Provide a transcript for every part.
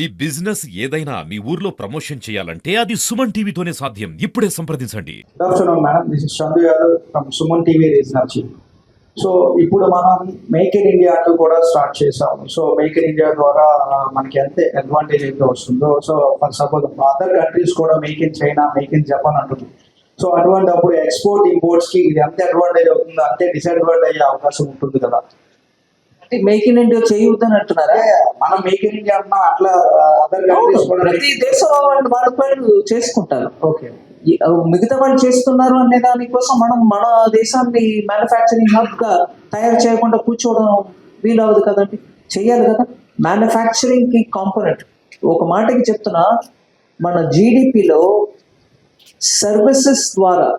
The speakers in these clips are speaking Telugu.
ఈ బిజినెస్ ఏదైనా మీ ఊర్లో ప్రమోషన్ చేయాలంటే అది సుమన్ టీవీతోనే సాధ్యం. ఇప్పుడే సంప్రదించండి. Good afternoon madam, this is Chandu Yadav from Suman TV regional chief. So ఇప్పుడు మనం మేక్ ఇన్ ఇండియా అంటూ కూడా స్టార్ట్ చేసాము. సో మేక్ ఇన్ ఇండియా ద్వారా మనకి ఎంత అడ్వాంటేజ్ అయితే వస్తుందో, so for suppose other countries కూడా make in China, make in Japan అంటుంది. సో అటువంటి అప్పుడు ఎక్స్పోర్ట్ ఇంపోర్ట్స్ కి ఇది ఎంత అడ్వాంటేజ్ అవుతుందో అంతే డిసడ్వాంటేజ్ అయ్యే అవకాశం ఉంటుంది కదా. అంటే మేక్ ఇన్ ఇండియా చేయవద్దని అంటున్నారా? మనం మేక్ ఇన్ ఇండియా అన్నా అట్లా అదర్ కంట్రీస్ కూడా ప్రతి దేశం వాళ్ళు చేసుకుంటారు. ఓకే, మిగతా వాళ్ళు చేస్తున్నారు అనే దానికోసం మనం మన దేశాన్ని మ్యానుఫ్యాక్చరింగ్ హబ్ గా తయారు చేయకుండా కూర్చోవడం వీలవదు కదండి, చెయ్యాలి కదా. మ్యానుఫ్యాక్చరింగ్ కి కాంపోనెంట్ ఒక మాటకి చెప్తున్నా, మన జీడిపిలో సర్వీసెస్ ద్వారా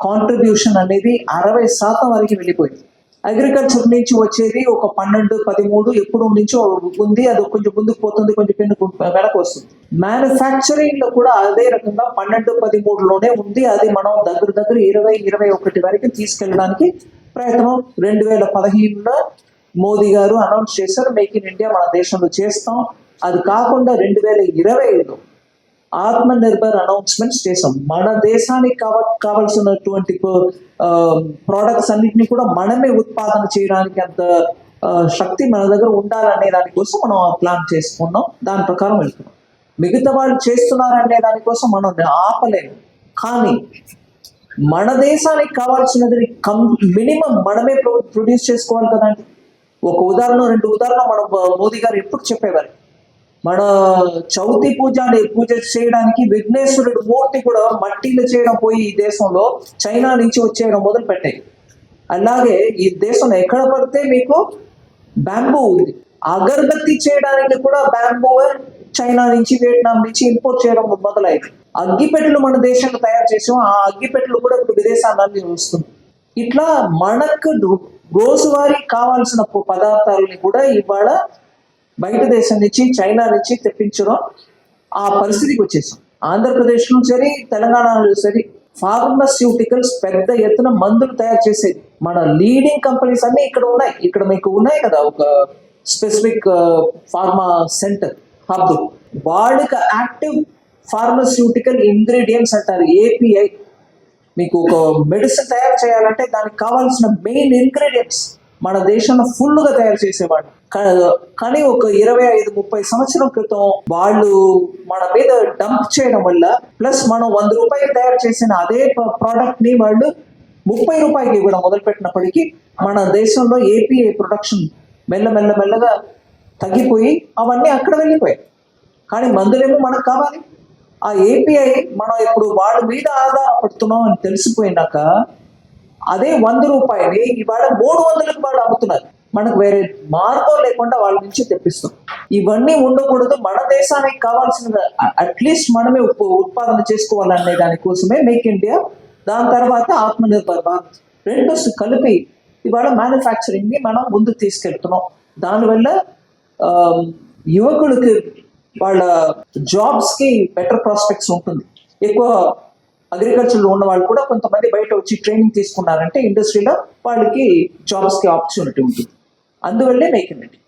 కాంట్రిబ్యూషన్ అనేది 60% వరకు వెళ్ళిపోయింది. అగ్రికల్చర్ నుంచి వచ్చేది ఒక 12, 13 ఎప్పుడు నుంచో ఉంది, అది కొంచెం ముందుకు పోతుంది, కొంచెం వెనక వస్తుంది. మ్యానుఫ్యాక్చరింగ్ లో కూడా అదే రకంగా 12, 13లోనే ఉంది. అది మనం దగ్గర 20, 21 వరకు తీసుకెళ్ళడానికి ప్రయత్నం 2015లో మోదీ గారు అనౌన్స్ చేశారు, మేక్ ఇన్ ఇండియా మన దేశంలో చేస్తాం. అది కాకుండా 2020లో ఆత్మ నిర్భర్ అనౌన్స్మెంట్స్ చేసాం. మన దేశానికి కావాల్సినటువంటి ప్రోడక్ట్స్ అన్నింటినీ కూడా మనమే ఉత్పాదన చేయడానికి అంత శక్తి మన దగ్గర ఉండాలనే దానికోసం మనం ప్లాన్ చేసుకున్నాం. దాని ప్రకారం వెళ్తున్నాం. మిగతా వాళ్ళు చేస్తున్నారనే దానికోసం మనం ఆపలేము. కానీ మన దేశానికి కావాల్సినది మినిమం మనమే ప్రొడ్యూస్ చేసుకోవాలి కదండి. ఒక ఉదాహరణ, 2 ఉదాహరణ మనం మోదీ గారు ఎప్పుడు చెప్పేవారు. మన చవితి పూజ చేయడానికి విఘ్నేశ్వరుడు మూర్తి కూడా మట్టిలో చేయడం పోయి ఈ దేశంలో చైనా నుంచి వచ్చేయడం మొదలు పెట్టాయి. అలాగే ఈ దేశంలో ఎక్కడ పడితే మీకు బ్యాంబూ ఉంది. అగరబత్తి చేయడానికి కూడా బ్యాంబూ చైనా నుంచి, వియట్నాం నుంచి ఇంపోర్ట్ చేయడం మొదలైంది. అగ్గిపెట్టెలు మన దేశంలో తయారు చేసాం. ఆ అగ్గిపెట్టెలు కూడా ఇప్పుడు విదేశాలన్నీ వస్తుంది. ఇట్లా మనకు రోజువారీ కావాల్సిన పదార్థాలని కూడా ఇవాళ బయట దేశం నుంచి, చైనా నుంచి తెప్పించడం ఆ పరిస్థితికి వచ్చేసాం. ఆంధ్రప్రదేశ్లో సరే, తెలంగాణలో సరే ఫార్మాస్యూటికల్స్ పెద్ద ఎత్తున మందులు తయారు చేసేది మన లీడింగ్ కంపెనీస్ అన్ని ఇక్కడ ఉన్నాయి. ఇక్కడ మీకు ఉన్నాయి కదా ఒక స్పెసిఫిక్ ఫార్మా సెంటర్ హబ్. వాళ్ళకి యాక్టివ్ ఫార్మాస్యూటికల్ ఇంగ్రీడియంట్స్ అంటారు, API. మీకు ఒక మెడిసిన్ తయారు చేయాలంటే దానికి కావాల్సిన మెయిన్ ఇంగ్రీడియంట్స్ మన దేశంలో ఫుల్గా తయారు చేసేవాళ్ళు. కానీ ఒక 25-30 సంవత్సరం క్రితం వాళ్ళు మన మీద డంప్ చేయడం వల్ల, ప్లస్ మనం 100 రూపాయలు తయారు చేసిన అదే ప్రోడక్ట్ ని వాళ్ళు 30 రూపాయలకి ఇవ్వడం మొదలుపెట్టినప్పటికీ మన దేశంలో API ప్రొడక్షన్ మెల్లగా తగ్గిపోయి అవన్నీ అక్కడ వెళ్ళిపోయాయి. కానీ మందులేమో మనకు కావాలి. ఆ API మనం ఇప్పుడు వాళ్ళ మీద ఆధారపడుతున్నాం అని తెలిసిపోయినాక అదే 100 రూపాయలు ఇవాళ 300లకు వాళ్ళు అమ్ముతున్నారు. మనకు వేరే మార్గం లేకుండా వాళ్ళ నుంచి తెప్పిస్తాం. ఇవన్నీ ఉండకూడదు. మన దేశానికి కావాల్సిన అట్లీస్ట్ మనమే ఉత్పాదన చేసుకోవాలనే దానికోసమే మేక్ ఇండియా, దాని తర్వాత ఆత్మనిర్భర్ భారత్, 2 కలిపి ఇవాళ మ్యానుఫ్యాక్చరింగ్ ని మనం ముందుకు తీసుకెళ్తున్నాం. దానివల్ల యువకులకి వాళ్ళ జాబ్స్ కి బెటర్ ప్రాస్పెక్ట్స్ ఉంటుంది. ఎక్కువ అగ్రికల్చర్లో ఉన్న వాళ్ళు కూడా కొంతమంది బయట వచ్చి ట్రైనింగ్ తీసుకున్నారంటే ఇండస్ట్రీలో వాళ్ళకి జాబ్స్కి ఆపర్చునిటీ ఉంటుంది. అందువల్లే మేక్ ఇన్ ఇండియా.